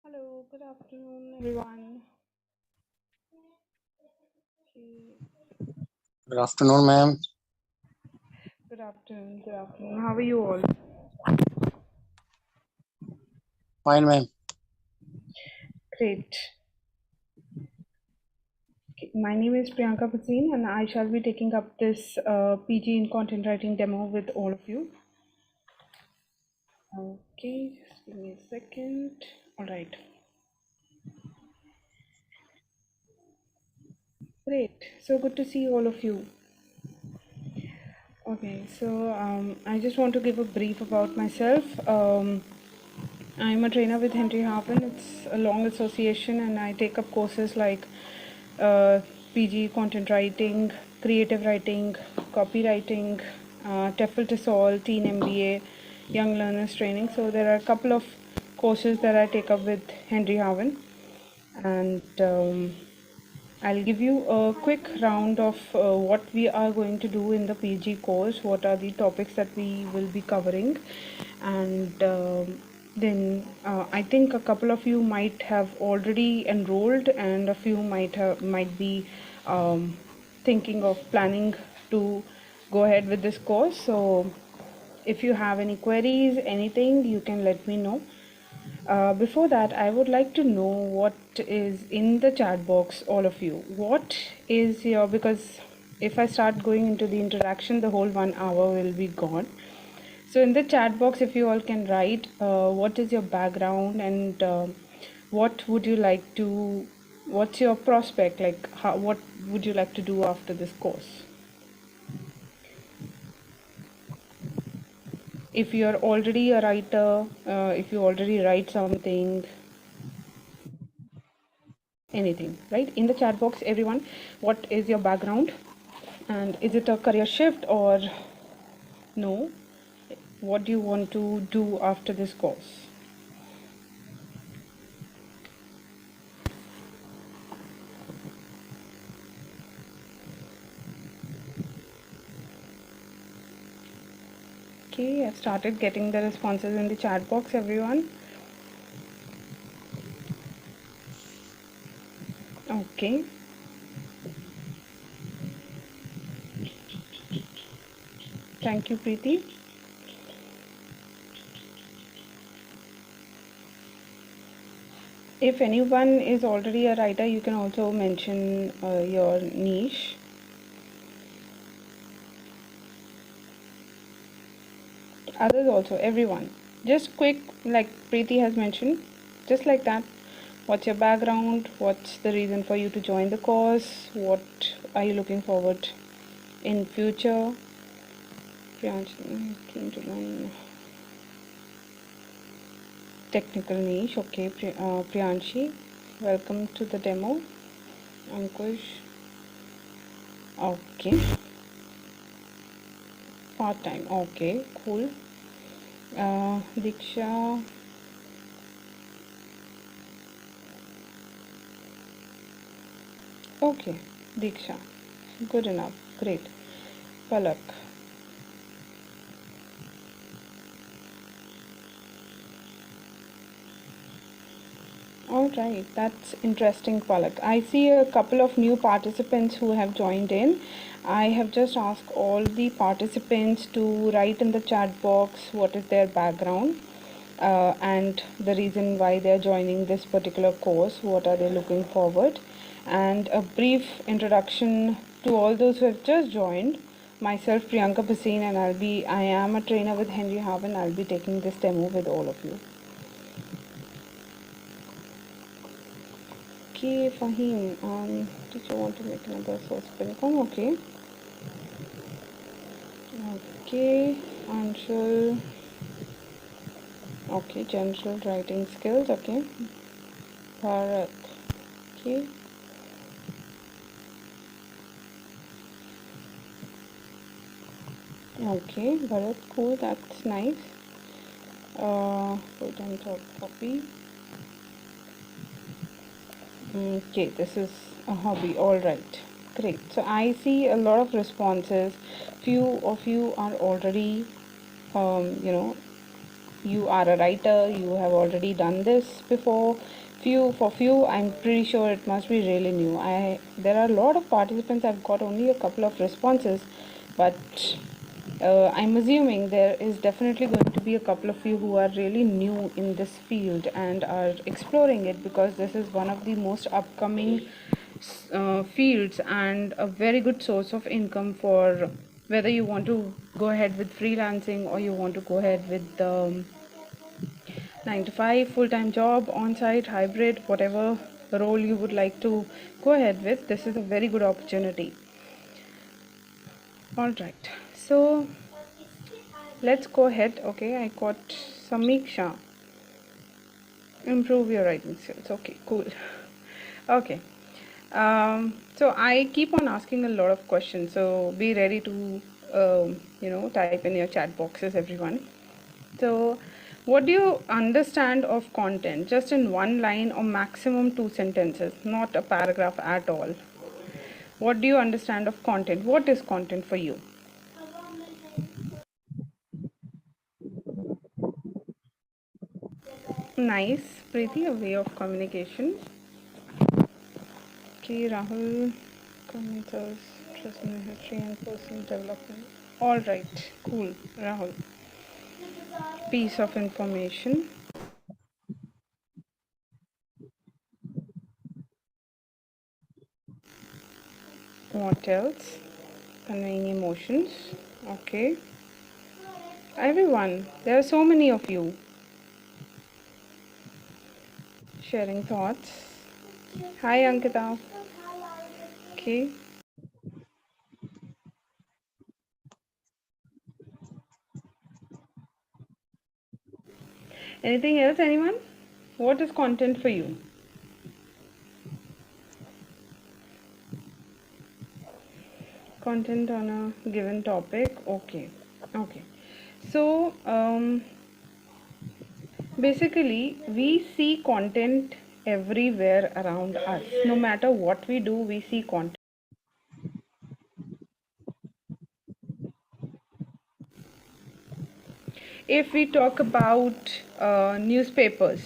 Hello, good afternoon, everyone. Okay, Good afternoon, ma'am. good afternoon, good afternoon. How are you all? Fine, ma'am. Great. Okay, my name is Priyanka Bhasin, and I shall be taking up this PG in content writing demo with all of you. Okay, just give me a second. All right. Great. So good to see all of you. Okay, so I just want to give a brief about myself. I'm a trainer with Henry Harvin. It's a long association, and I take up courses like uh, PG content writing, creative writing, copywriting, TEFL TESOL, Teen MBA, Young Learners Training. So there are a couple of courses that I take up with Henry Harvin, and I'll give you a quick round of what we are going to do in the PG course, what are the topics that we will be covering, and then I think a couple of you might have already enrolled, and a few might be thinking of planning to go ahead with this course. So if you have any queries, anything, you can let me know. Before that, I would like to know what is in the chat box, all of you. What is your, because if I start going into the interaction, the whole 1 hour will be gone. So, in the chat box, if you all can write what is your background and what would you like to, what's your prospect, like, what would you like to do after this course? If you're already a writer, if you already write something, anything, right? In the chat box, everyone, what is your background, and is it a career shift or no? What do you want to do after this course? Okay, I've started getting the responses in the chat box, everyone. Okay, thank you, Preeti. If anyone is already a writer, you can also mention your niche. Others also, everyone. Just quick, like Preeti has mentioned, just like that. What's your background? What's the reason for you to join the course? What are you looking forward in future? Priyanshi, keen to learn technical niche. Okay, Priyanshi, welcome to the demo. Ankush, okay. Part time, okay, cool. Diksha, okay. Diksha, good enough, great. Palak, all right, that's interesting, Palak. I see a couple of new participants who have joined in. I have just asked all the participants to write in the chat box what is their background and the reason why they are joining this particular course, what are they looking forward, and a brief introduction to all those who have just joined. Myself, Priyanka Bhasin, and I am a trainer with Henry Harvin. I'll be taking this demo with all of you. Okay, Fahim, did you want to make another source income? Okay. Okay, Anshul. Okay, general writing skills. Okay. Bharat. Okay. Okay, Bharat, cool, that's nice. Full-time job copy. Okay, this is a hobby. All right, great. So I see a lot of responses. Few of you are already, you know, you are a writer, you have already done this before. For few, I'm pretty sure it must be really new. There are a lot of participants. I've got only a couple of responses, but I'm assuming there is definitely going to be a couple of you who are really new in this field and are exploring it, because this is one of the most upcoming fields and a very good source of income for whether you want to go ahead with freelancing or you want to go ahead with 9 to 5 full-time job, on-site, hybrid, whatever role you would like to go ahead with. This is a very good opportunity. All right, so let's go ahead. Okay, I got Samiksha. Improve your writing skills. Okay, cool. Okay. So I keep on asking a lot of questions, so be ready to type in your chat boxes, everyone. So what do you understand of content, just in one line or maximum 2 sentences, not a paragraph at all? What do you understand of content? What is content for you? Nice, Preeti, a way of communication. Okay, Rahul, commenters, trust in history and personal development. All right, cool, Rahul. Piece of information. What else? Conveying emotions. Okay. Everyone, there are so many of you sharing thoughts. Hi, Ankita. Okay. Anything else, anyone? What is content for you? Content on a given topic. Okay. Okay. So, basically, we see content everywhere around us. No matter what we do, we see content. If we talk about newspapers,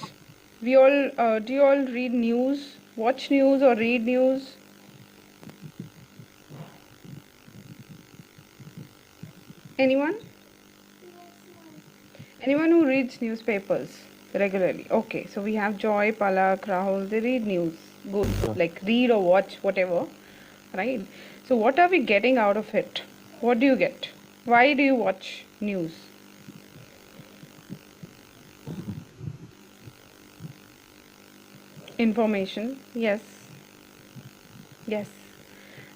we all do you all read news, watch news, or read news? Anyone? Anyone who reads newspapers regularly? Okay, so we have Joy, Palak, Rahul. They read news. Good, like read or watch, whatever, right? So what are we getting out of it? What do you get? Why do you watch news? Information. Yes. Yes.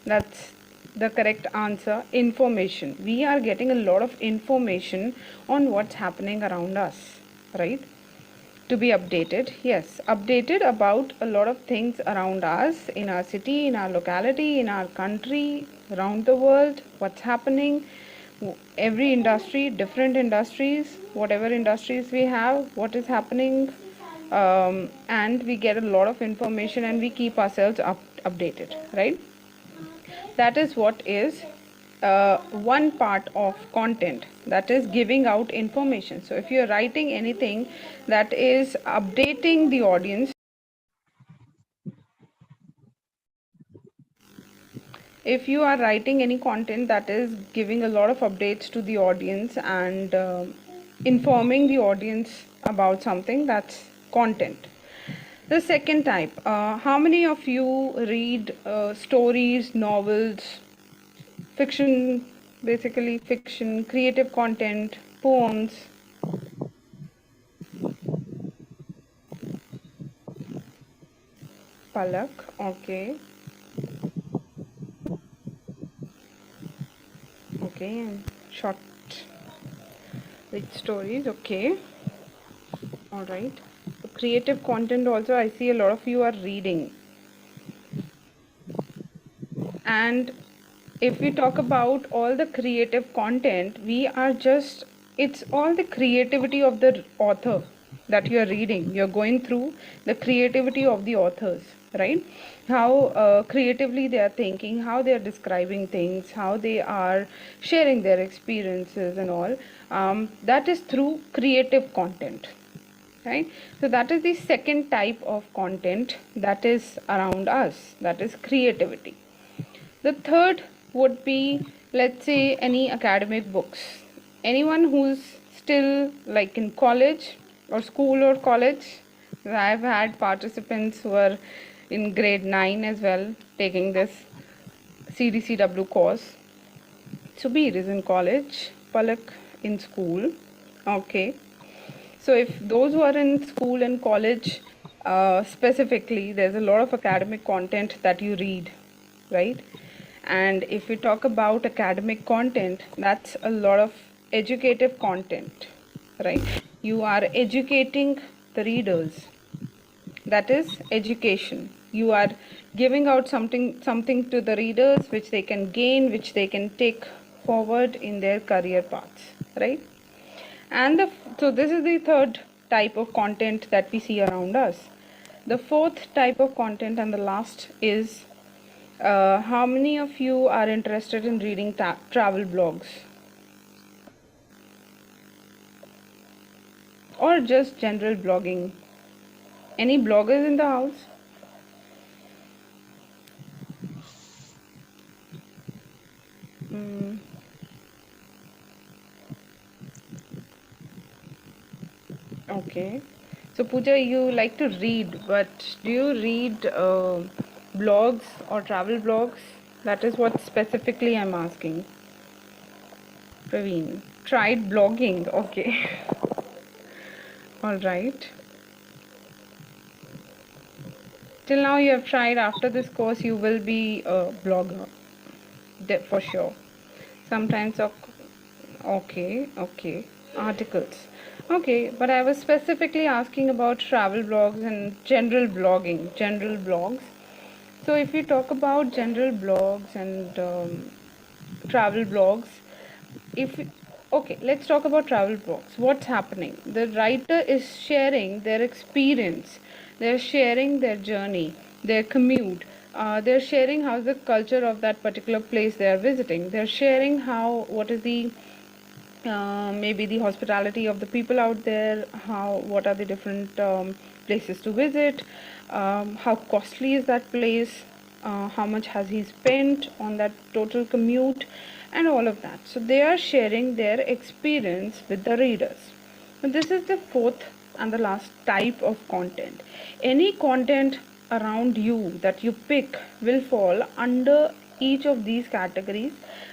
That's the correct answer. Information. We are getting a lot of information on what's happening around us, right? To be updated. Yes, updated about a lot of things around us, in our city, in our locality, in our country, around the world, what's happening. Every industry, different industries, whatever industries we have, what is happening, and we get a lot of information and we keep ourselves updated, right? That is what is one part of content, that is giving out information. So if you're writing anything that is updating the audience, if you are writing any content that is giving a lot of updates to the audience and informing the audience about something, that's content. The second type, how many of you read stories, novels, fiction, basically fiction, creative content, poems? Palak, okay. Okay, and short with stories, okay. All right. So creative content also, I see a lot of you are reading. And if we talk about all the creative content, it's all the creativity of the author that you are reading. You're going through the creativity of the authors, right? How creatively they are thinking, how they are describing things, how they are sharing their experiences and all. That is through creative content, right? So that is the second type of content that is around us, that is creativity. The third would be, let's say, any academic books. Anyone who's still like in college or school or college, I've had participants who are in grade 9 as well taking this CDCW course. Subir is in college, Palak in school. Okay. So if those who are in school and college, specifically, there's a lot of academic content that you read, right? And if we talk about academic content, that's a lot of educative content, right? You are educating the readers. That is education. You are giving out something to the readers which they can gain, which they can take forward in their career paths, right? And so this is the third type of content that we see around us. The fourth type of content and the last is, how many of you are interested in reading travel blogs or just general blogging? Any bloggers in the house? Okay. So Pooja, you like to read, but do you read blogs or travel blogs? That is what specifically I'm asking. Praveen, tried blogging. Okay. All right. Till now you have tried. After this course, you will be a blogger, for sure. Sometimes, okay, articles. Okay, but I was specifically asking about travel blogs and general blogging, general blogs. So if you talk about general blogs and travel blogs, if okay, let's talk about travel blogs. What's happening? The writer is sharing their experience, they're sharing their journey, their commute, they're sharing how's the culture of that particular place they are visiting, they're sharing how, what is the maybe the hospitality of the people out there, how, what are the different places to visit, how costly is that place, how much has he spent on that total commute, and all of that. So they are sharing their experience with the readers. So this is the fourth and the last type of content. Any content around you that you pick will fall under each of these categories,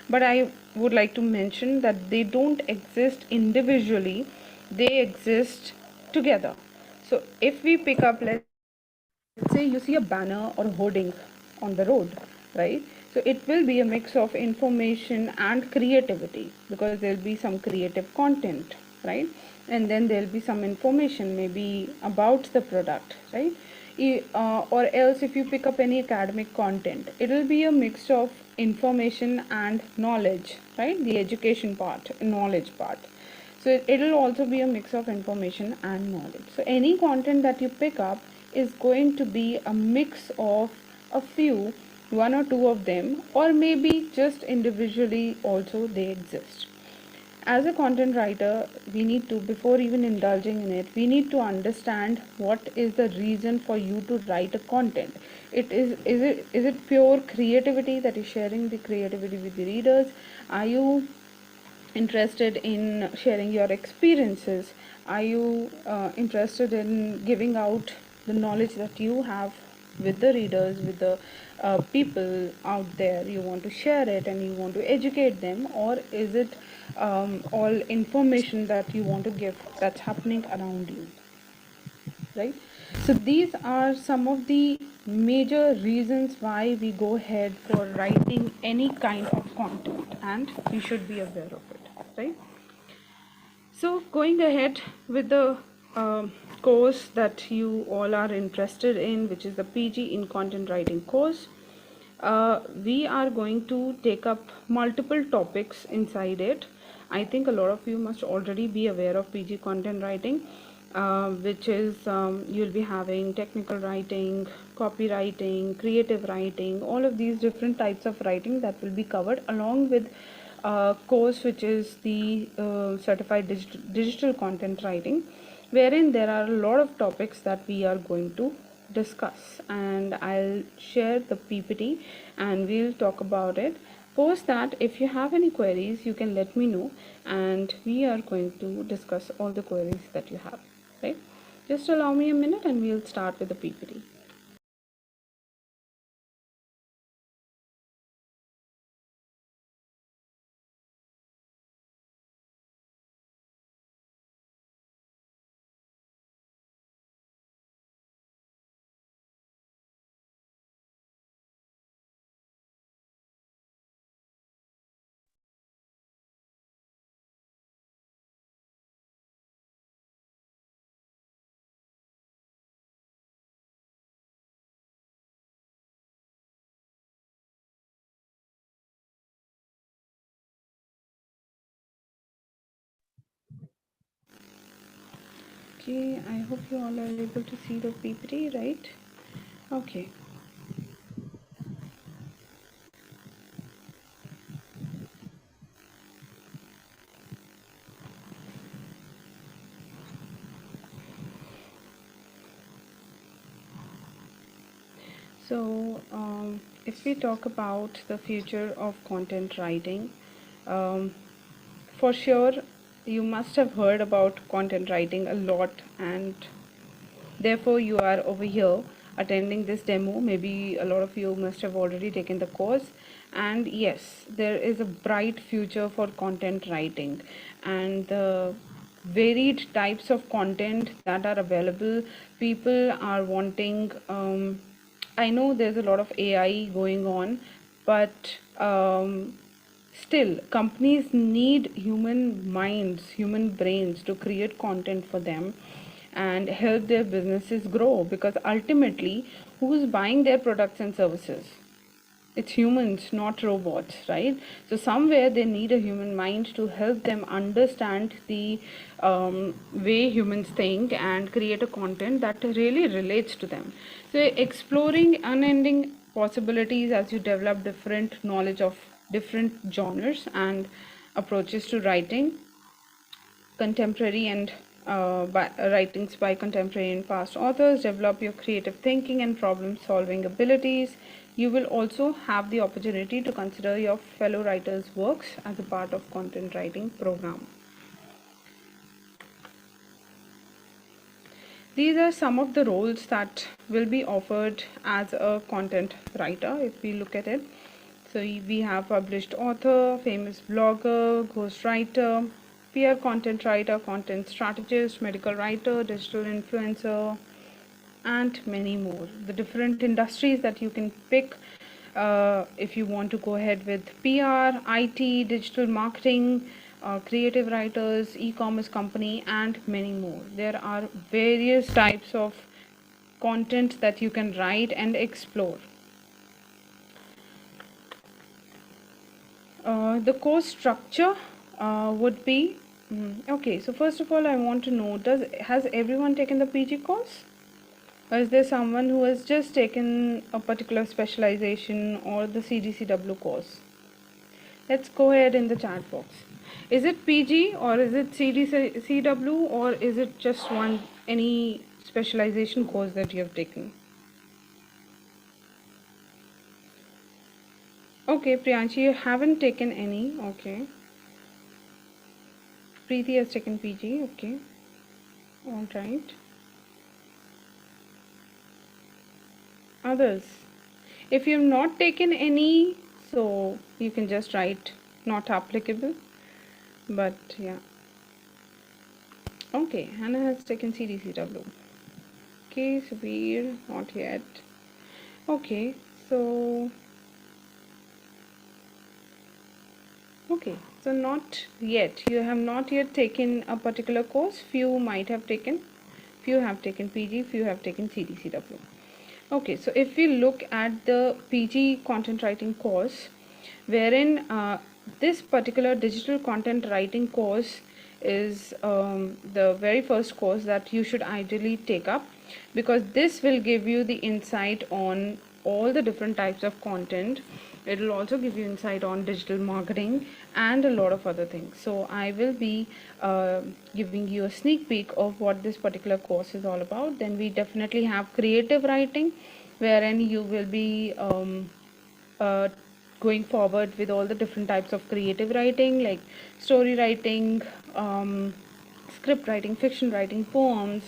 but I would like to mention that they don't exist individually, they exist together. So if we pick up, let's say you see a banner or a hoarding on the road, right? So it will be a mix of information and creativity, because there'll be some creative content, right? And then there'll be some information maybe about the product, right? Or else if you pick up any academic content, it'll be a mix of information and knowledge, right? The education part, knowledge part. So it'll also be a mix of information and knowledge. So any content that you pick up is going to be a mix of a few, one or two of them, or maybe just individually also they exist. As a content writer, we need to, before even indulging in it, we need to understand what is the reason for you to write a content. Is it pure creativity, that is sharing the creativity with the readers? Are you interested in sharing your experiences? Are you interested in giving out the knowledge that you have with the readers, with the people out there? You want to share it and you want to educate them, or is it all information that you want to give that's happening around you, right? So these are some of the major reasons why we go ahead for writing any kind of content, and we should be aware of it, right? So going ahead with the course that you all are interested in, which is the PG in content writing course, we are going to take up multiple topics inside it. I think a lot of you must already be aware of PG content writing. which is you'll be having technical writing, copywriting, creative writing, all of these different types of writing that will be covered, along with a course which is the certified digital content writing, wherein there are a lot of topics that we are going to discuss, and I'll share the PPT and we'll talk about it. Post that, if you have any queries, you can let me know, and we are going to discuss all the queries that you have, right? Just allow me a minute and we'll start with the PPT. Okay, I hope you all are able to see the PPT, right? Okay. So, if we talk about the future of content writing, um, for sure you must have heard about content writing a lot, and therefore you are over here attending this demo. Maybe a lot of you must have already taken the course, and yes, there is a bright future for content writing, and the varied types of content that are available, people are wanting. I know there's a lot of AI going on, but still, companies need human minds, human brains to create content for them and help their businesses grow, because ultimately, who's buying their products and services? It's humans, not robots, right? So somewhere they need a human mind to help them understand the way humans think and create a content that really relates to them. So exploring unending possibilities as you develop different knowledge of different genres and approaches to writing, contemporary and writings by contemporary and past authors, develop your creative thinking and problem solving abilities. You will also have the opportunity to consider your fellow writers' works as a part of content writing program. These are some of the roles that will be offered as a content writer if we look at it. So we have published author, famous blogger, ghostwriter, peer content writer, content strategist, medical writer, digital influencer, and many more. The different industries that you can pick if you want to go ahead with PR, IT, digital marketing, creative writers, e-commerce company, and many more. There are various types of content that you can write and explore. The course structure would be okay. So first of all, I want to know, has everyone taken the PG course? Or is there someone who has just taken a particular specialization or the CDCW course? Let's go ahead in the chat box. Is it PG or is it CDCW, or is it just any specialization course that you have taken? Okay, Priyanshi, you haven't taken any. Okay. Preeti has taken PG. Okay. All right. Others, if you have not taken any, so you can just write not applicable. But yeah. Okay, Hannah has taken CDCW. Okay, Subir, not yet. Okay, so not yet. You have not yet taken a particular course. Few might have taken. Few have taken PG. Few have taken CDCW. Okay, so if we look at the PG content writing course, wherein this particular digital content writing course is the very first course that you should ideally take up, because this will give you the insight on all the different types of content. It will also give you insight on digital marketing and a lot of other things. So I will be giving you a sneak peek of what this particular course is all about. Then we definitely have creative writing, wherein you will be uh, going forward with all the different types of creative writing, like story writing, script writing, fiction writing, poems,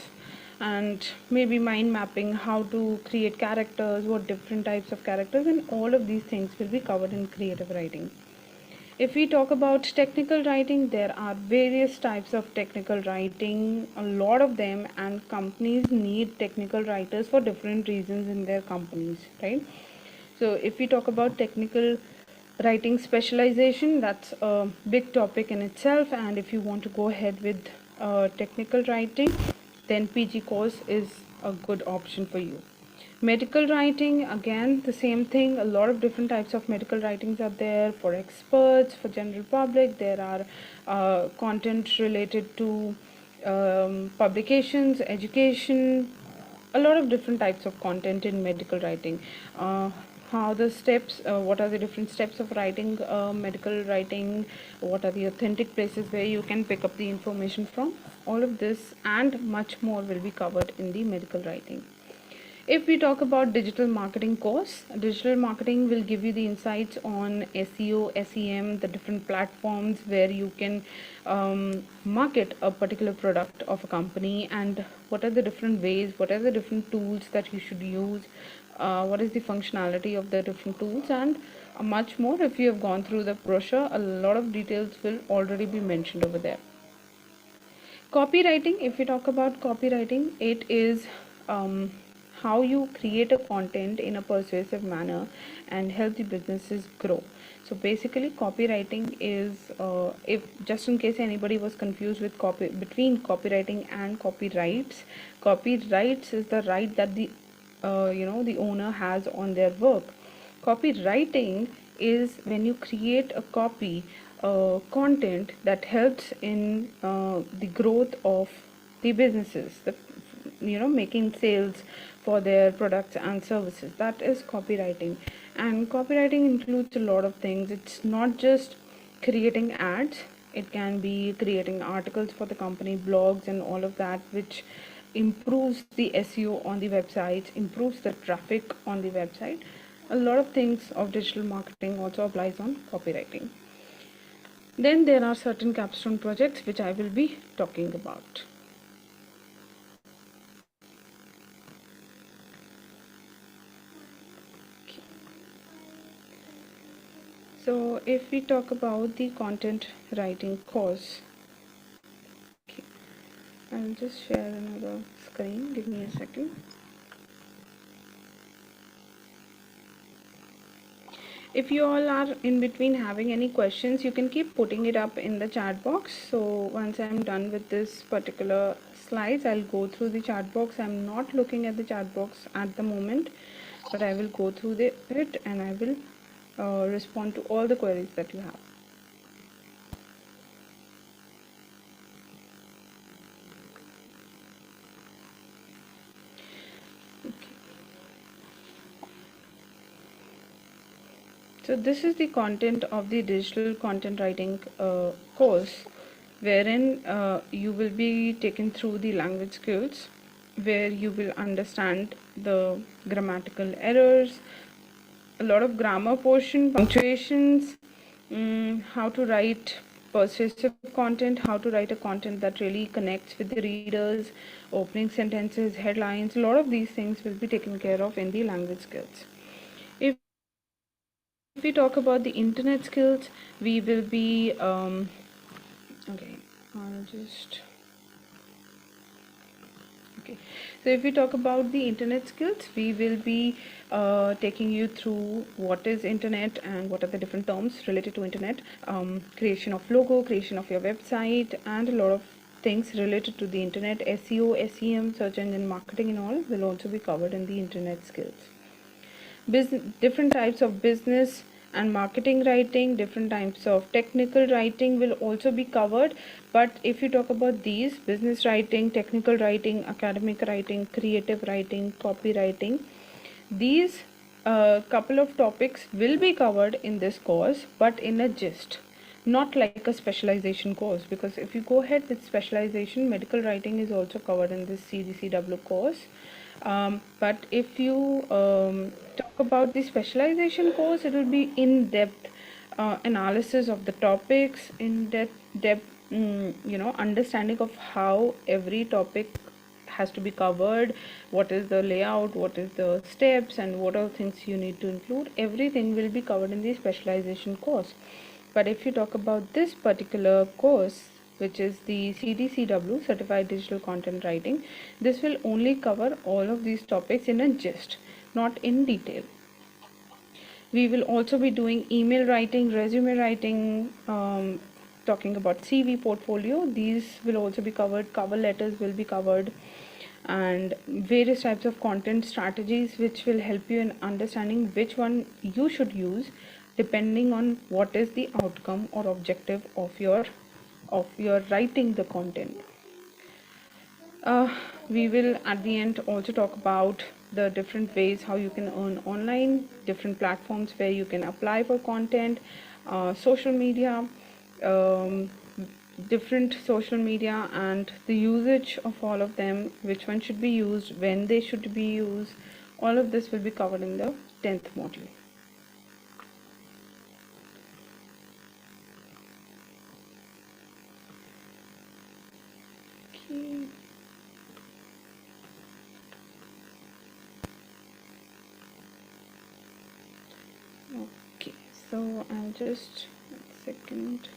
and maybe mind mapping, how to create characters, what different types of characters, and all of these things will be covered in creative writing. If we talk about technical writing, there are various types of technical writing, a lot of them, and companies need technical writers for different reasons in their companies, right? So if we talk about technical writing specialization, that's a big topic in itself, and if you want to go ahead with technical writing, then PG course is a good option for you. Medical writing, again the same thing, a lot of different types of medical writings are there for experts, for general public. There are content related to publications, education, a lot of different types of content in medical writing. How the steps, what are the different steps of writing medical writing, what are the authentic places where you can pick up the information from, all of this and much more will be covered in the medical writing. If we talk about digital marketing course, digital marketing will give you the insights on SEO, SEM, the different platforms where you can market a particular product of a company, and what are the different ways, what are the different tools that you should use, what is the functionality of the different tools, and much more. If you have gone through the brochure, a lot of details will already be mentioned over there. Copywriting, if we talk about copywriting, it is how you create a content in a persuasive manner and help the businesses grow. So basically copywriting is, if just in case anybody was confused with between copywriting and copyrights is the right that the the owner has on their work. Copywriting is when you create a copy content that helps in the growth of the businesses, making sales for their products and services. That is copywriting. And copywriting includes a lot of things. It's not just creating ads, it can be creating articles for the company, blogs and all of that, which improves the SEO on the websites, improves the traffic on the website. A lot of things of digital marketing also applies on copywriting. Then there are certain capstone projects which I will be talking about. So if we talk about the content writing course, I'll just share another screen, give me a second. If you all are in between having any questions, you can keep putting it up in the chat box. So once I'm done with this particular slides, I'll go through the chat box. I'm not looking at the chat box at the moment, but I will go through it and I will respond to all the queries that you have. So this is the content of the digital content writing course, wherein you will be taken through the language skills, where you will understand the grammatical errors, a lot of grammar portion, punctuations, how to write persuasive content, how to write a content that really connects with the readers, opening sentences, headlines. A lot of these things will be taken care of in the language skills. If we talk about the internet skills, we will be okay, so if we talk about the internet skills, we will be taking you through what is internet and what are the different terms related to internet, creation of logo, creation of your website, and a lot of things related to the internet. SEO, SEM, search engine marketing and all will also be covered in the internet skills. Different types of business and marketing writing. Different types of technical writing will also be covered. But if you talk about these: business writing, technical writing, academic writing, creative writing, copywriting, these couple of topics will be covered in this course, but in a gist, not like a specialization course. Because if you go ahead with specialization, medical writing is also covered in this CDCW course. But if you talk about the specialization course, it will be in-depth analysis of the topics, in-depth understanding of how every topic has to be covered, what is the layout, what is the steps, and what are things you need to include. Everything will be covered in the specialization course. But if you talk about this particular course, which is the CDCW, Certified Digital Content Writing, this will only cover all of these topics in a gist, not in detail. We will also be doing email writing, resume writing, talking about CV, portfolio. These will also be covered. Cover letters will be covered, and various types of content strategies, which will help you in understanding which one you should use depending on what is the outcome or objective of your writing the content. We will at the end also talk about the different ways how you can earn online, different platforms where you can apply for content, social media, um, different social media and the usage of all of them, which one should be used, when they should be used. All of this will be covered in the 10th module. Okay. Okay, so I'll just a second.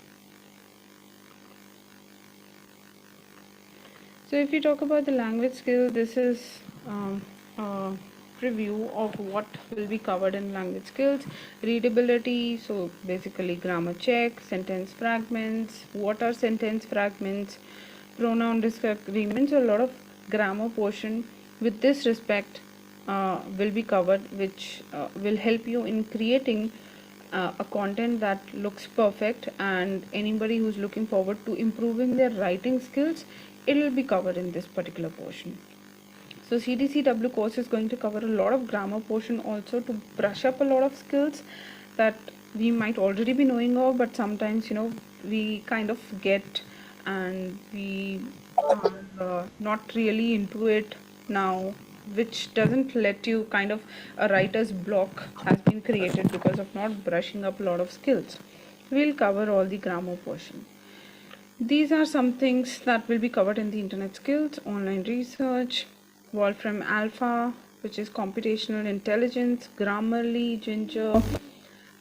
So if you talk about the language skill, this is a preview of what will be covered in language skills. Readability, so basically grammar check, sentence fragments, what are sentence fragments, pronoun disagreements. A lot of grammar portion with this respect will be covered, which will help you in creating a content that looks perfect, and anybody who's looking forward to improving their writing skills, it will be covered in this particular portion. So CDCW course is going to cover a lot of grammar portion also, to brush up a lot of skills that we might already be knowing of, but sometimes we kind of forget, and we are not really into it now, which doesn't let you kind of, a writer's block has been created because of not brushing up a lot of skills. We'll cover all the grammar portion. These are some things that will be covered in the internet skills: online research, Wolfram Alpha, which is computational intelligence, Grammarly, Ginger,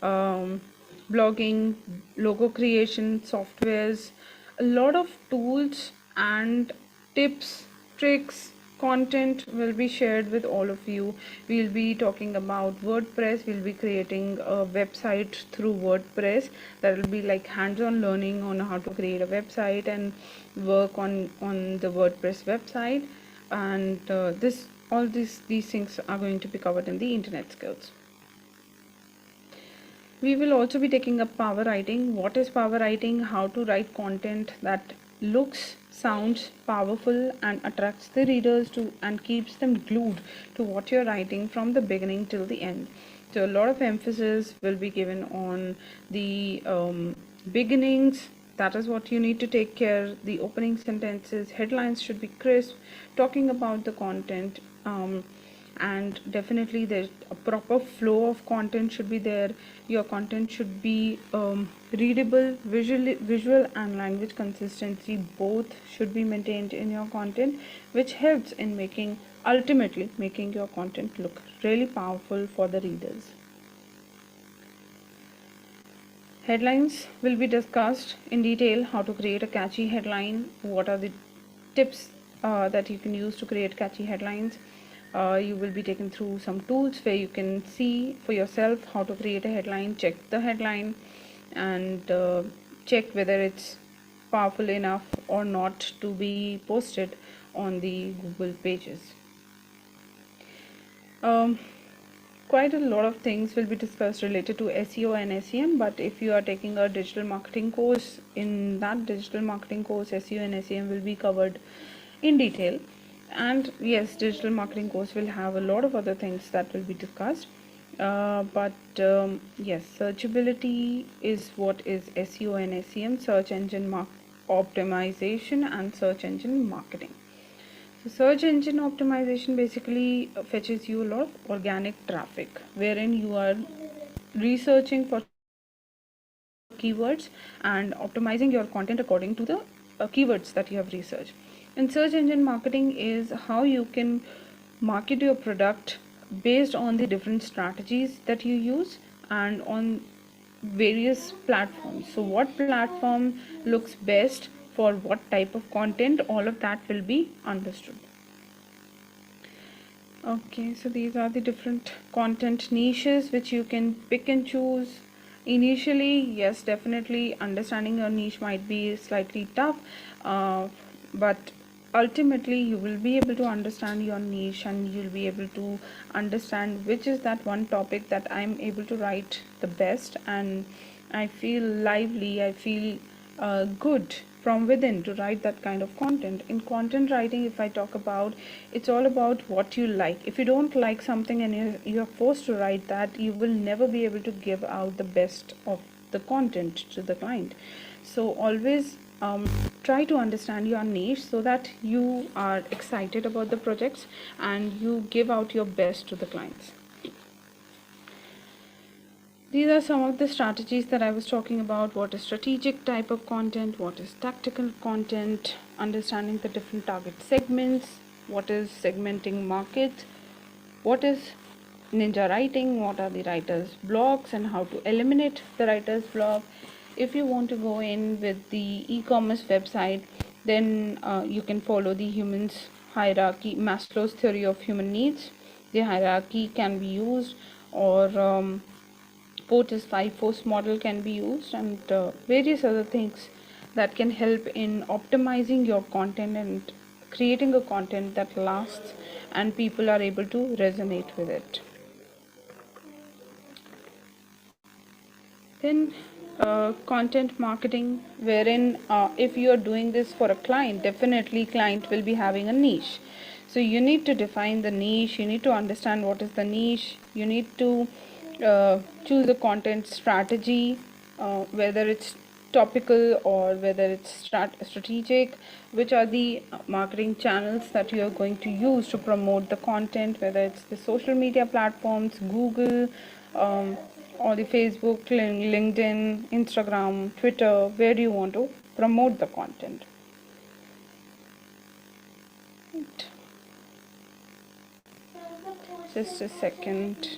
blogging, logo creation, softwares, a lot of tools and tips, tricks, content will be shared with all of you. We'll be talking about WordPress. We'll be creating a website through WordPress. That will be like hands-on learning on how to create a website and work on the WordPress website. And all these things are going to be covered in the internet skills. We will also be taking up power writing. What is power writing? How to write content that looks, sounds powerful and attracts the readers to and keeps them glued to what you're writing from the beginning till the end. So a lot of emphasis will be given on the beginnings. That is what you need to take care. The opening sentences, headlines should be crisp, talking about the content. And definitely there's a proper flow of content should be there. Your content should be readable, visual and language consistency both should be maintained in your content, which helps in ultimately making your content look really powerful for the readers. Headlines will be discussed in detail: how to create a catchy headline, what are the tips that you can use to create catchy headlines. You will be taken through some tools where you can see for yourself how to create a headline, check the headline, and check whether it's powerful enough or not to be posted on the Google pages. quite a lot of things will be discussed related to SEO and SEM, but if you are taking a digital marketing course, in that digital marketing course, SEO and SEM will be covered in detail. And yes, digital marketing course will have a lot of other things that will be discussed. But yes, searchability is what is SEO and SEM, search engine optimization and search engine marketing. So search engine optimization basically fetches you a lot of organic traffic, wherein you are researching for keywords and optimizing your content according to the keywords that you have researched. And search engine marketing is how you can market your product based on the different strategies that you use and on various platforms. So what platform looks best for what type of content, all of that will be understood. Okay, so these are the different content niches which you can pick and choose. Initially, yes, definitely understanding your niche might be slightly tough, but ultimately you will be able to understand your niche and you'll be able to understand which is that one topic that I'm able to write the best, and I feel lively, I feel good from within to write that kind of content. In content writing, if I talk about, it's all about what you like. If you don't like something and you're forced to write that, you will never be able to give out the best of the content to the client. So always try to understand your niche so that you are excited about the projects and you give out your best to the clients. These are some of the strategies that I was talking about. What is strategic type of content, what is tactical content, understanding the different target segments, what is segmenting markets, what is ninja writing, what are the writers blocks and how to eliminate the writers block. If you want to go in with the e-commerce website, then you can follow the humans hierarchy, Maslow's theory of human needs. The hierarchy can be used, or Porter's 5-force model can be used, and various other things that can help in optimizing your content and creating a content that lasts and people are able to resonate with it. Then content marketing, wherein if you are doing this for a client, definitely client will be having a niche. So you need to define the niche, you need to understand what is the niche, you need to choose a content strategy, whether it's topical or whether it's strategic, which are the marketing channels that you are going to use to promote the content, whether it's the social media platforms, Google, or the Facebook, LinkedIn, Instagram, Twitter, where do you want to promote the content. Right. Just a second.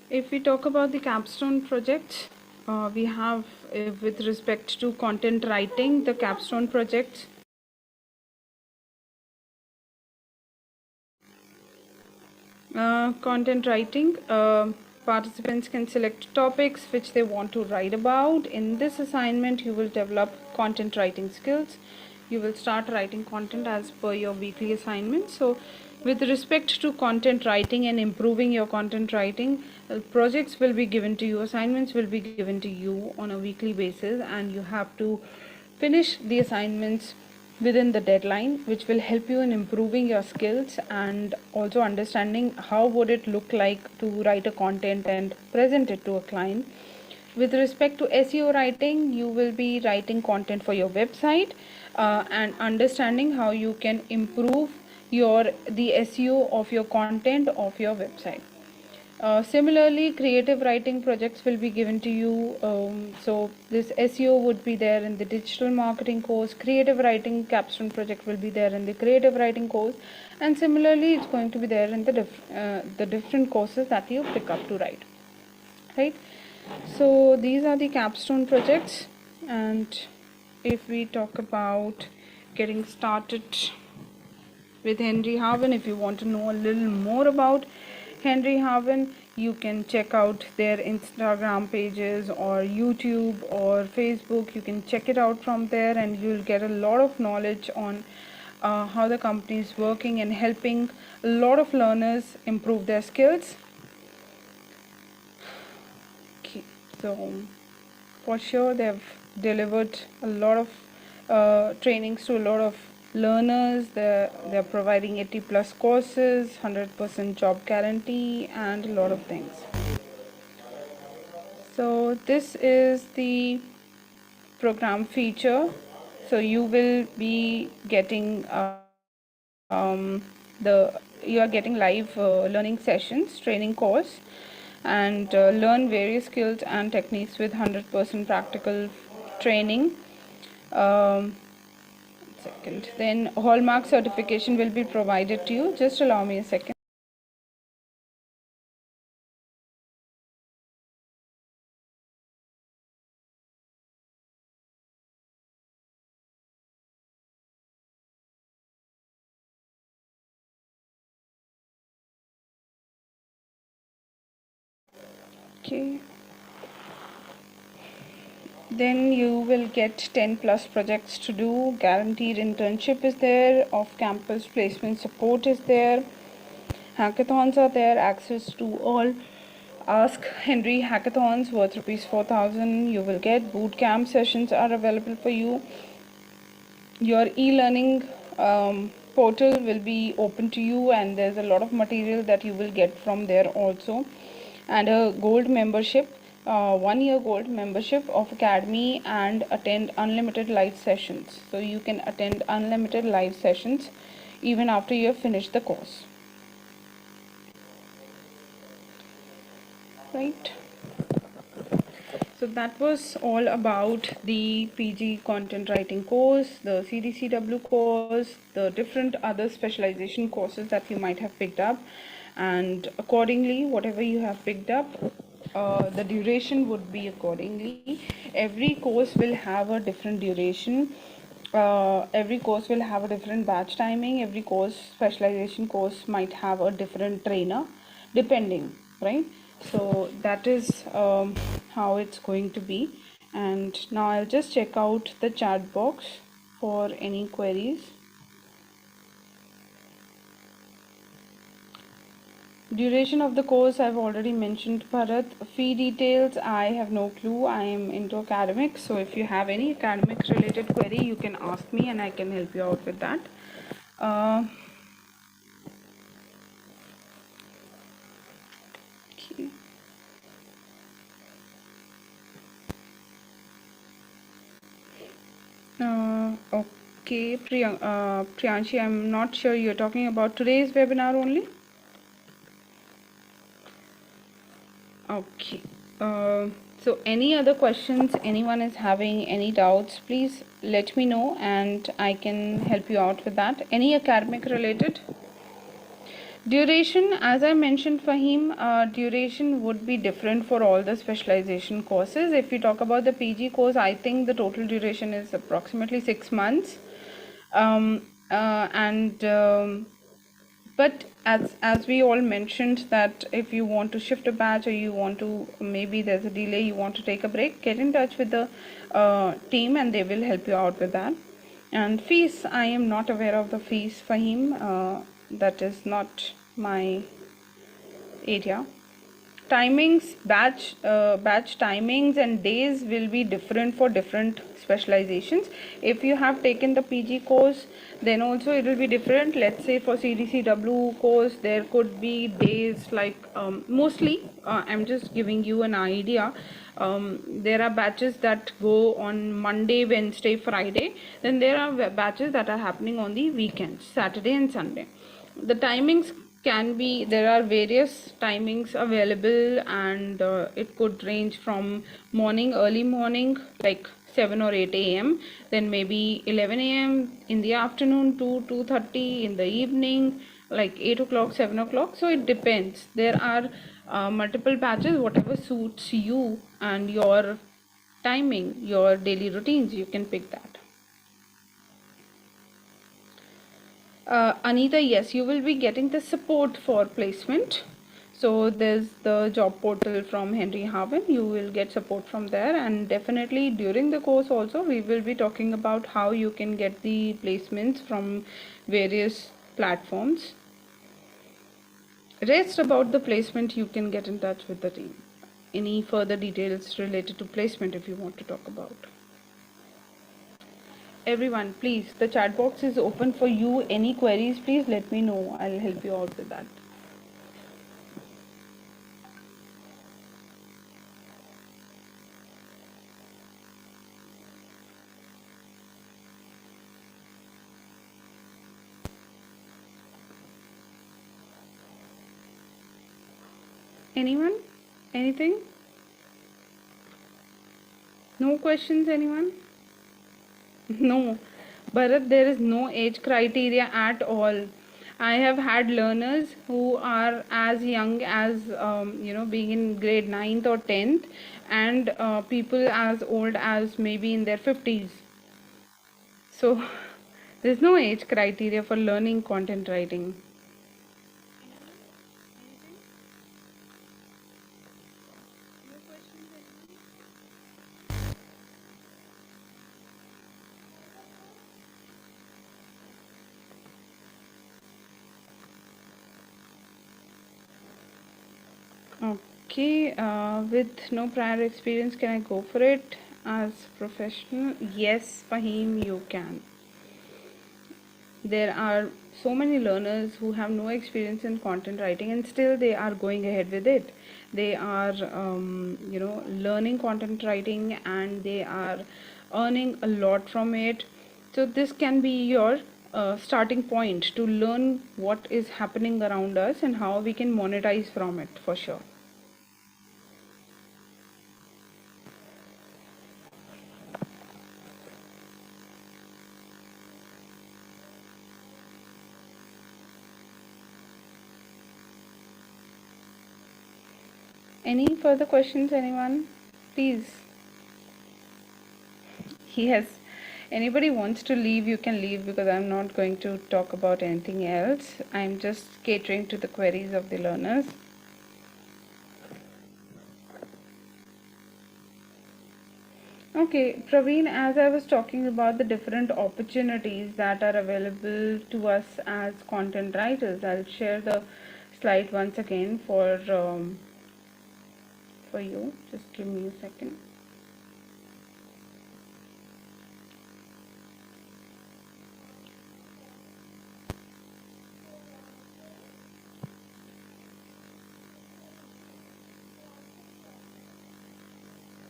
If we talk about the capstone project, we have with respect to content writing, the capstone project. Content writing, participants can select topics which they want to write about. In this assignment, you will develop content writing skills. You will start writing content as per your weekly assignment. So with respect to content writing and improving your content writing, projects will be given to you, assignments will be given to you on a weekly basis, and you have to finish the assignments within the deadline, which will help you in improving your skills and also understanding how would it look like to write a content and present it to a client. With respect to SEO writing, you will be writing content for your website and understanding how you can improve the SEO of your content of your website. Similarly, creative writing projects will be given to you. So this SEO would be there in the digital marketing course. Creative writing capstone project will be there in the creative writing course, and similarly, it's going to be there in the different courses that you pick up to write. Right. So these are the capstone projects, and if we talk about getting started with Henry Harvin, if you want to know a little more about Henry Harvin, you can check out their Instagram pages or YouTube or Facebook. You can check it out from there, and you'll get a lot of knowledge on how the company is working and helping a lot of learners improve their skills. Okay, so for sure they've delivered a lot of trainings to a lot of learners. They're providing 80 plus courses, 100% job guarantee, and a lot of things. So this is the program feature. So you will be getting you are getting live learning sessions, training course, and learn various skills and techniques with 100% practical training. Second, then hallmark certification will be provided to you. Just allow me a second. Okay, then you will get 10 plus projects to do. Guaranteed internship is there, off campus placement support is there, hackathons are there, access to all Ask Henry hackathons worth ₹4,000 you will get. Boot camp sessions are available for you. Your e-learning portal will be open to you, and there's a lot of material that you will get from there also. And a gold membership, 1 year gold membership of Academy, and attend unlimited live sessions. So you can attend unlimited live sessions even after you have finished the course. Right. So that was all about the PG content writing course, the CDCW course, the different other specialization courses that you might have picked up, and accordingly whatever you have picked up, the duration would be accordingly. Every course will have a different duration. Every course will have a different batch timing. Every course, specialization course, might have a different trainer depending, right? So that is how it's going to be. And now I'll just check out the chat box for any queries. Duration of the course I've already mentioned, Bharat. Fee details, I have no clue. I am into academics, so if you have any academics related query, you can ask me and I can help you out with that. Okay. Okay, Priyanshi, I'm not sure you're talking about today's webinar only. Okay. So any other questions, anyone is having any doubts, please let me know and I can help you out with that. Any academic related? Duration, as I mentioned, Fahim, duration would be different for all the specialization courses. If you talk about the PG course, I think the total duration is approximately 6 months. But as we all mentioned, that if you want to shift a batch or you want to, maybe there's a delay, you want to take a break, get in touch with the team and they will help you out with that. And fees, I am not aware of the fees, Fahim. That is not my area. Timings, batch timings and days will be different for different specializations. If you have taken the PG course, then also it will be different. Let's say for CDCW course, there could be days like mostly I'm just giving you an idea. There are batches that go on Monday, Wednesday, Friday. Then there are batches that are happening on the weekends, Saturday and Sunday. The timings there are various timings available, and it could range from early morning, like 7 or 8 a.m., then maybe 11 a.m. in the afternoon to 2:30 in the evening, like 8 o'clock, 7 o'clock. So it depends. There are multiple batches, whatever suits you and your timing, your daily routines, you can pick that. Anita, yes, you will be getting the support for placement. So there's the job portal from Henry Harvin. You will get support from there, and definitely during the course also we will be talking about how you can get the placements from various platforms. Rest about the placement, you can get in touch with the team. Any further details related to placement if you want to talk about. Everyone, please, the chat box is open for you. Any queries, please let me know. I'll help you out with that. Anyone? Anything? No questions, anyone? No. Bharat, there is no age criteria at all. I have had learners who are as young as, being in grade 9th or 10th, and people as old as maybe in their 50s. So, there's no age criteria for learning content writing. Okay, with no prior experience, can I go for it as professional? Yes, Fahim, you can. There are so many learners who have no experience in content writing and still they are going ahead with it. They are, learning content writing and they are earning a lot from it. So this can be your starting point to learn what is happening around us and how we can monetize from it for sure. Any further questions, anyone? Please. Yes. Anybody wants to leave, you can leave because I'm not going to talk about anything else. I'm just catering to the queries of the learners. Okay, Praveen, as I was talking about the different opportunities that are available to us as content writers, I'll share the slide once again for you. Just give me a second.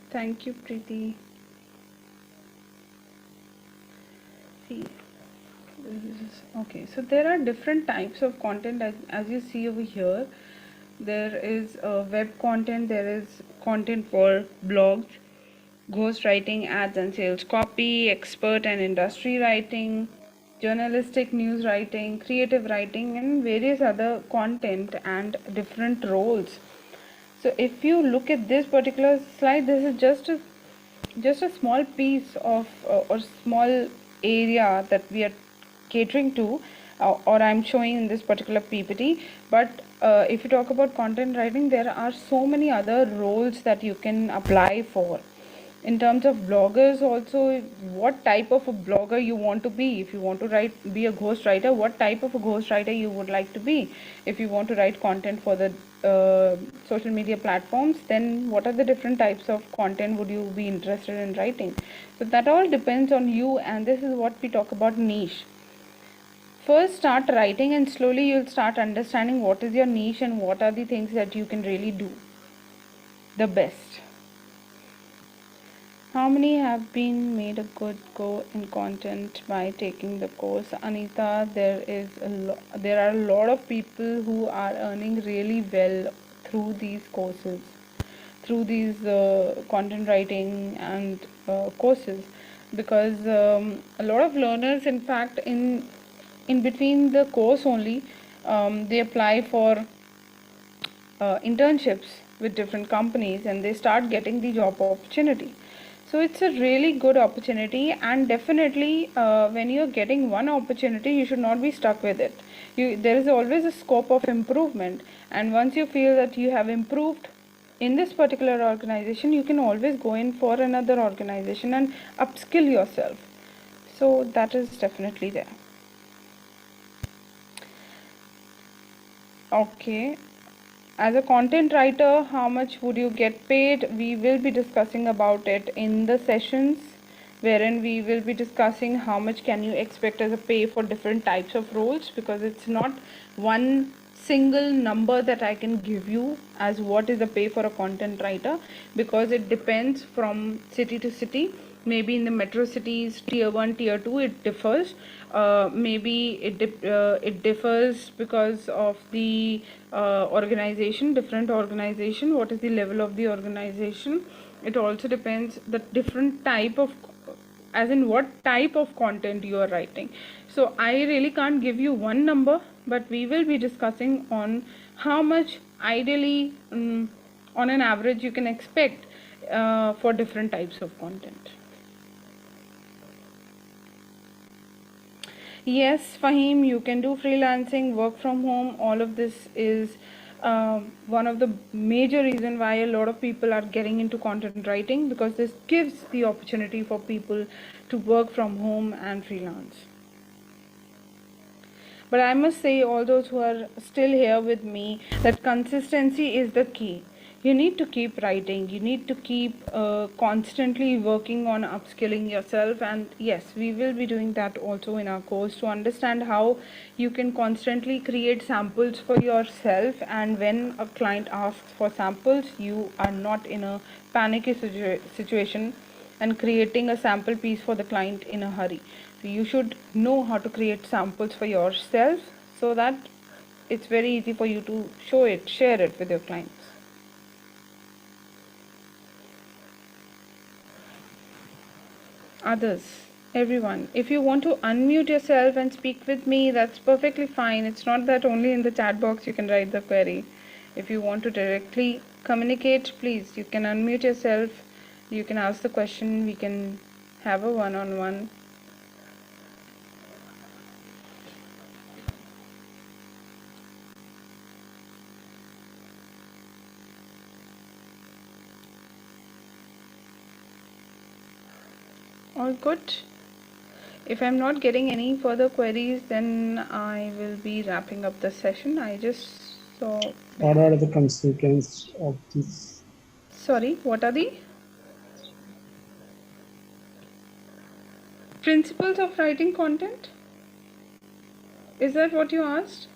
Thank you, Preeti. See, okay, so there are different types of content as you see over here. There is web content, there is content for blogs, ghostwriting, ads and sales copy, expert and industry writing, journalistic news writing, creative writing, and various other content and different roles. So if you look at this particular slide, this is just a small piece of or small area that we are catering to, or I'm showing in this particular PPT. But if you talk about content writing, there are so many other roles that you can apply for. In terms of bloggers also, what type of a blogger you want to be. If you want to be a ghostwriter, what type of a ghostwriter you would like to be. If you want to write content for the social media platforms, then what are the different types of content would you be interested in writing. So that all depends on you, and this is what we talk about niche. First start writing and slowly you'll start understanding what is your niche and what are the things that you can really do the best. How many have been made a good go in content by taking the course? Anita, there are a lot of people who are earning really well through these courses, through these content writing and courses, because a lot of learners, in fact, in between the course only, they apply for internships with different companies and they start getting the job opportunity. So it's a really good opportunity, and definitely when you're getting one opportunity, you should not be stuck with it. There is always a scope of improvement, and once you feel that you have improved in this particular organization, you can always go in for another organization and upskill yourself. So that is definitely there. Okay. As a content writer, how much would you get paid? We will be discussing about it in the sessions, wherein we will be discussing how much can you expect as a pay for different types of roles, because it's not one single number that I can give you as what is the pay for a content writer, because it depends from city to city. Maybe in the metro cities, tier 1, tier 2, it differs. Maybe it differs because of the organization, different organization, what is the level of the organization. It also depends the different type of, as in what type of content you are writing. So I really can't give you one number, but we will be discussing on how much ideally on an average you can expect for different types of content. Yes, Fahim, you can do freelancing, work from home. All of this is one of the major reason why a lot of people are getting into content writing, because this gives the opportunity for people to work from home and freelance. But I must say, all those who are still here with me, that consistency is the key. You need to keep writing, you need to keep constantly working on upskilling yourself. And yes, we will be doing that also in our course, to understand how you can constantly create samples for yourself, and when a client asks for samples, you are not in a panicky situation and creating a sample piece for the client in a hurry. So you should know how to create samples for yourself, so that it's very easy for you to share it with your clients. Others, everyone, if you want to unmute yourself and speak with me, that's perfectly fine. It's not that only in the chat box you can write the query. If you want to directly communicate, please, you can unmute yourself, you can ask the question, we can have a one-on-one. All good. If I'm not getting any further queries, then I will be wrapping up the session. I just saw. What are the consequences of this? Sorry, what are the principles of writing content? Is that what you asked?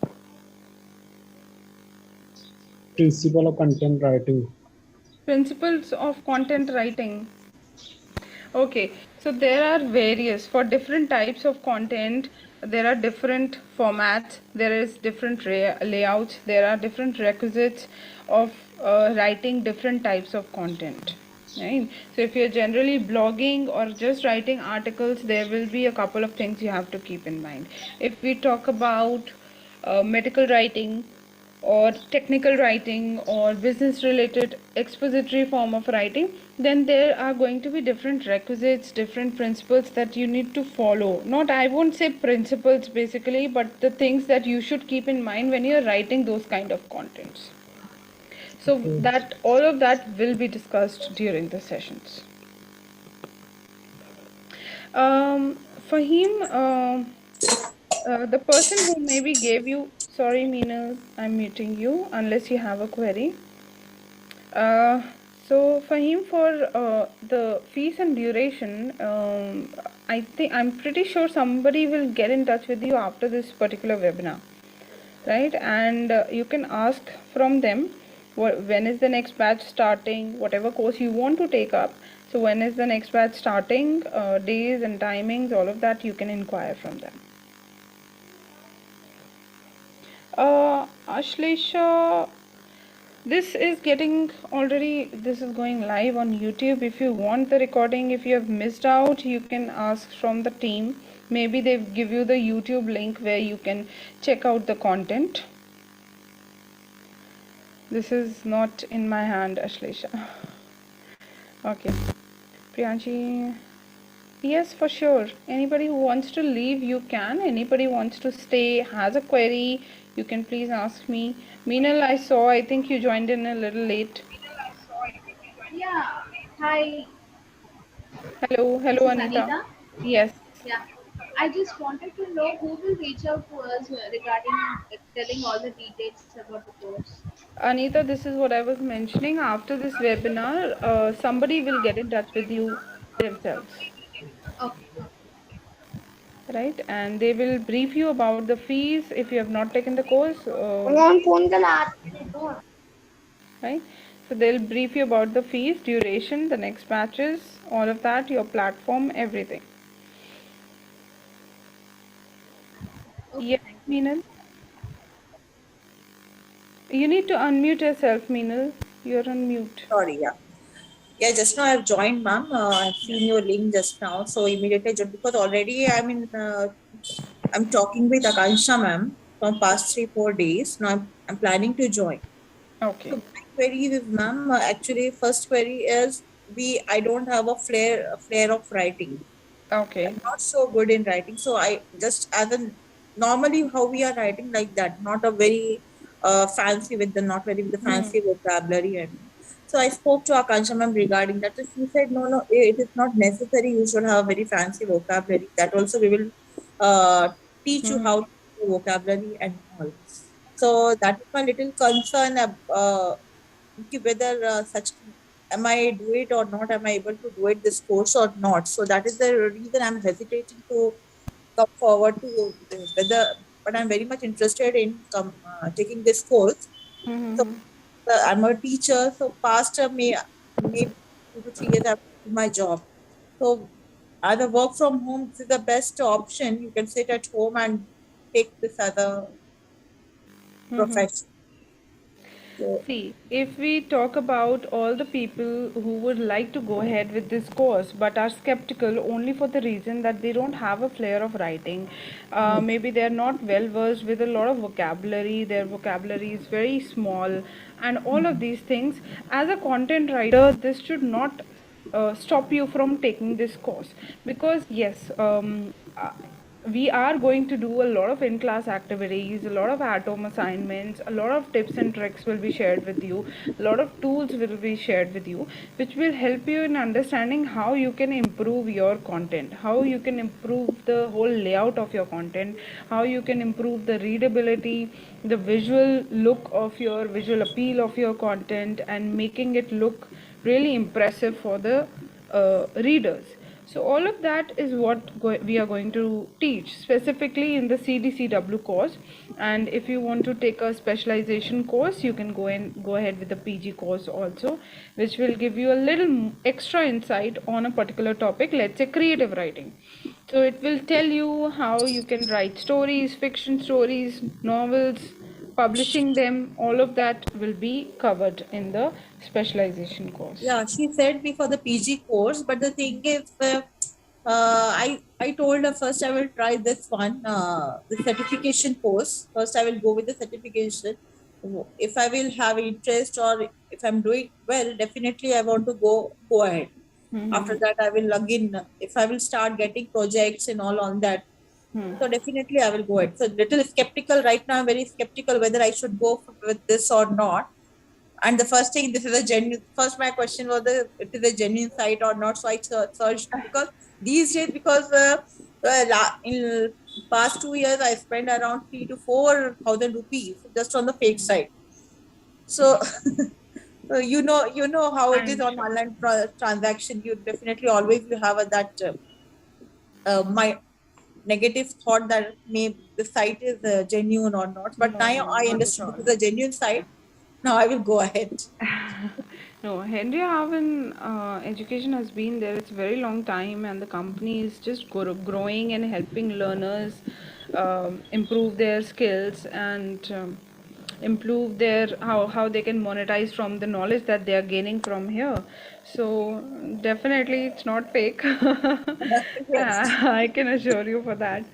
Principle of content writing. Principles of content writing. Okay, so there are various, for different types of content, there are different formats, there is different layouts, there are different requisites of writing different types of content. Right? So if you're generally blogging or just writing articles, there will be a couple of things you have to keep in mind. If we talk about medical writing, or technical writing, or business related expository form of writing, then there are going to be different requisites, different principles that you need to follow. Not, I won't say principles basically, but the things that you should keep in mind when you're writing those kind of contents. So that all of that will be discussed during the sessions. Fahim, the person who maybe gave you, sorry Meena, I'm muting you unless you have a query. So Fahim, for the fees and duration, I'm pretty sure somebody will get in touch with you after this particular webinar, right? And you can ask from them when is the next batch starting, whatever course you want to take up. So when is the next batch starting? Days and timings, all of that you can inquire from them. Ashlesha, this is going live on YouTube. If you want the recording, if you have missed out, you can ask from the team. Maybe they give you the YouTube link where you can check out the content. This is not in my hand, Ashlesha. Okay. Priyanshi. Yes, for sure. Anybody who wants to leave, you can. Anybody wants to stay, has a query, you can please ask me. Meenal, I think you joined in a little late. Yeah. Hi, Hello, this is Anita. Anita. Yes. Yeah. I just wanted to know who will reach out to us regarding telling all the details about the course. Anita, this is what I was mentioning. After this webinar, somebody will get in touch with you themselves, Okay. right? And they will brief you about the fees if you have not taken the course. Right? So they'll brief you about the fees, duration, the next batches, all of that, your platform, everything. Okay. Yes, Thank you. Meenal. You need to unmute yourself, Meenal. You're on mute. Sorry, yeah. Yeah, just now I've joined, ma'am. I've seen your link just now. So immediately I joined because already I'm talking with Akansha, ma'am, from past 3-4 days. Now I'm planning to join. Okay. So my query is, ma'am, actually first query is I don't have a flair of writing. Okay. I'm not so good in writing. So I just normally how we are writing like that, not a very fancy with the fancy vocabulary. And so I spoke to Akansha ma'am regarding that. So she said, no, it is not necessary. You should have a very fancy vocabulary. That also we will teach you how to do vocabulary and all. So that is my little concern whether am I do it or not? Am I able to do it this course or not? So that is the reason I'm hesitating to come forward to whether. But I'm very much interested in taking this course. So I'm a teacher. So past maybe 2 to 3 years I've done my job. So either work from home, this is the best option. You can sit at home and take this other profession. So, See, if we talk about all the people who would like to go ahead with this course but are skeptical only for the reason that they don't have a flair of writing, maybe they're not well versed with a lot of vocabulary, their vocabulary is very small, and all of these things, as a content writer, this should not stop you from taking this course, because yes, we are going to do a lot of in-class activities, a lot of at-home assignments, a lot of tips and tricks will be shared with you, a lot of tools will be shared with you, which will help you in understanding how you can improve your content, how you can improve the whole layout of your content, how you can improve the readability, the visual look of your visual appeal of your content, and making it look really impressive for the readers. So all of that is what we are going to teach specifically in the CDCW course. And if you want to take a specialization course, you can go ahead with the PG course also, which will give you a little extra insight on a particular topic, let's say creative writing. So it will tell you how you can write stories, fiction stories, novels, publishing them, all of that will be covered in the specialization course. yeah, she said me for the PG course, but the thing is, I told her first I will try this one, the certification course. First, I will go with the certification. If I will have interest or if I'm doing well, definitely I want to go ahead. After that, I will log in. If I will start getting projects and all on that, so definitely I will go ahead. So little skeptical right now. I'm very skeptical whether I should go with this or not. And the first thing, this is a genuine. First, my question was it is a genuine site or not. So I searched because these days, because in past 2 years, I spent around 3 to 4 thousand rupees just on the fake site. So, so you know how it is on online transaction. You definitely always you have that my negative thought that the site is genuine or not. But now I understood this is a genuine site. Now I will go ahead. No, Henry Harvin education has been there. It's a very long time, and the company is just growing and helping learners improve their skills and improve their how they can monetize from the knowledge that they are gaining from here. So definitely, it's not fake. Yes. I can assure you for that.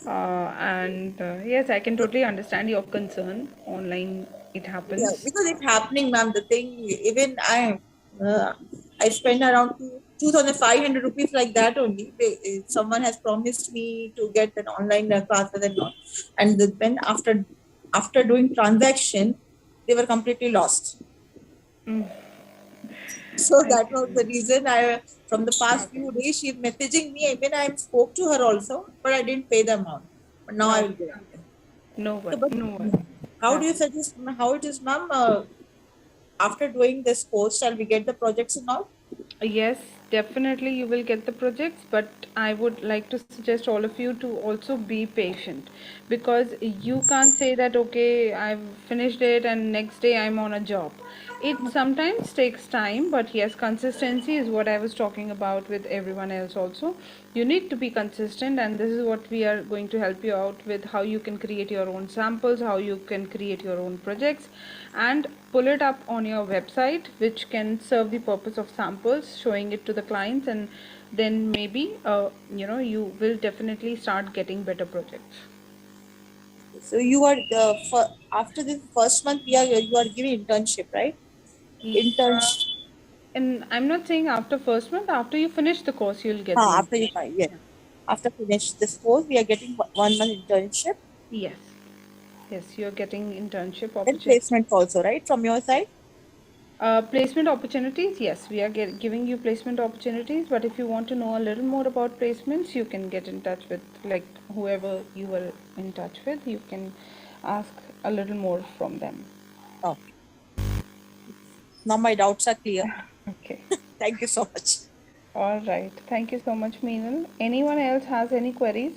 And yes, I can totally understand your concern. Online, it Yeah, happens. because it's happening, ma'am. The thing, even uh, I spend around 2,500 rupees like that only. Someone has promised me to get an online classes and all, and when after doing transaction, they were completely lost. Mm, So I that was see. the reason from the past Okay. few days, she's messaging me. Even I spoke to her also, but I didn't pay the amount. But now I will Okay. do it. No So, one, but no one. how do you Okay. suggest, how it is, ma'am? After doing this course, shall we get the projects and all? Yes, definitely you will get the projects, but I would like to suggest all of you to also be patient, because you can't say that, okay, I've finished it and next day I'm on a job. It sometimes takes time, but yes, consistency is what I was talking about with everyone else also. You need to be consistent, and this is what we are going to help you out with, how you can create your own samples, how you can create your own projects, and pull it up on your website, which can serve the purpose of samples, showing it to the clients, and then maybe you will definitely start getting better projects. So you are after this first month, you are giving internship, right? Uh, Internship. and I'm not saying after first month, after you finish the course you'll get the After you internship. find, yes. After finish this course, we are getting 1 month internship Yes, yes, you're getting internship and opportunity. placements also, right? From your side. Placement opportunities, yes, we are giving you placement opportunities, but if you want to know a little more about placements, you can get in touch with, like, whoever you were in touch with. You can ask a little more from them. Okay. Now my doubts are clear. Okay. Thank you so much. All right. Thank you so much, Meenal. Anyone else has any queries?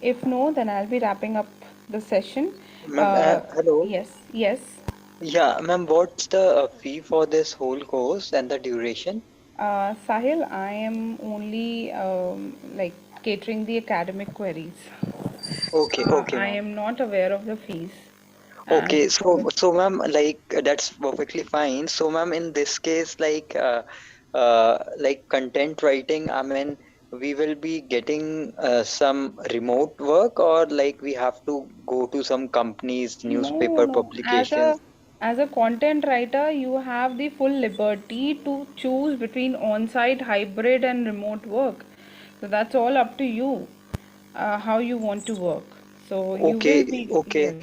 If no, then I'll be wrapping up the session. Ma'am, hello. Yes, yes. Yeah, ma'am, what's the fee for this whole course and the duration? Sahil, I am only like catering the academic queries. Okay, okay, I ma'am. am not aware of the fees. And Okay, so ma'am, like that's perfectly fine. So ma'am, in this case, like content writing, I mean, we will be getting some remote work, or like we have to go to some companies, no, newspaper no. As publications. a content writer, you have the full liberty to choose between on-site, hybrid, and remote work. So that's all up to you, how you want to work. So you will Okay, be, okay. yes,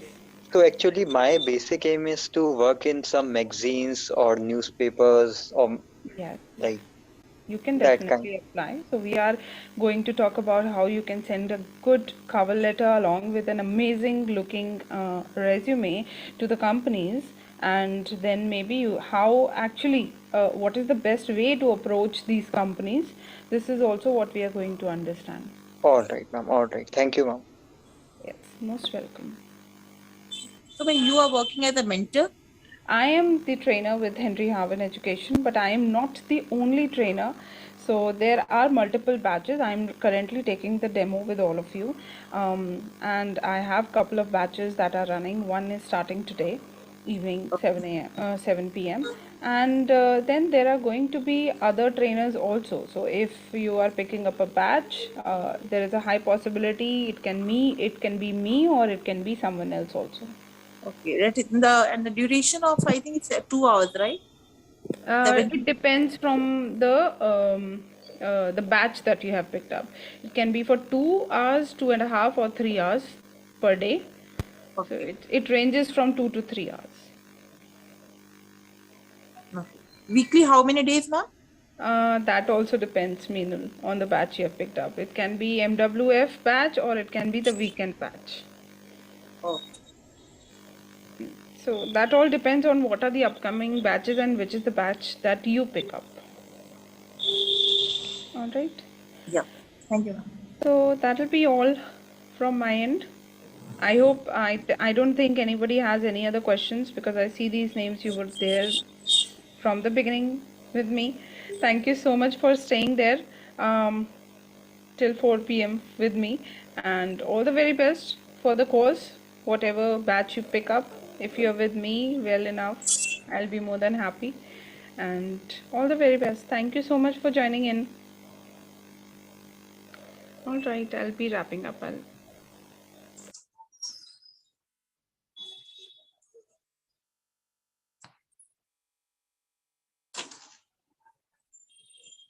So actually, my basic aim is to work in some magazines or newspapers or yes. like You can that kind. definitely apply. So we are going to talk about how you can send a good cover letter along with an amazing looking resume to the companies, and then maybe how actually what is the best way to approach these companies. This is also what we are going to understand. All right, ma'am. All right. Thank you, ma'am. Yes, most welcome. So when you are working as a mentor, I am the trainer with Henry Harvin Education, but I am not the only trainer. So there are multiple batches. I'm currently taking the demo with all of you, and I have couple of batches that are running. One is starting today, evening 7 p.m. And then there are going to be other trainers also. So if you are picking up a batch, there is a high possibility it can be me or it can be someone else also. okay, that is the duration of, I think it's 2 hours, right? It 7. depends from the batch that you have picked up. It can be for 2 hours, 2.5, or 3 hours per day. So Okay. it ranges from 2 to 3 hours. Okay. Weekly, how many days, ma'am? That also depends, Meenal, on the batch you have picked up. It can be MWF batch or it can be the weekend batch. Oh, So that all depends on what are the upcoming batches and which is the batch that you pick up. All right. yeah. Thank you, ma'am. So that'll be all from my end. I hope I don't think anybody has any other questions because I see these names you were there from the beginning with me. Thank you so much for staying there till 4 p.m. with me, and all the very best for the course, whatever batch you pick up. If you're with me well enough, I'll be more than happy. And all the very best. Thank you so much for joining in. All right, I'll be wrapping up.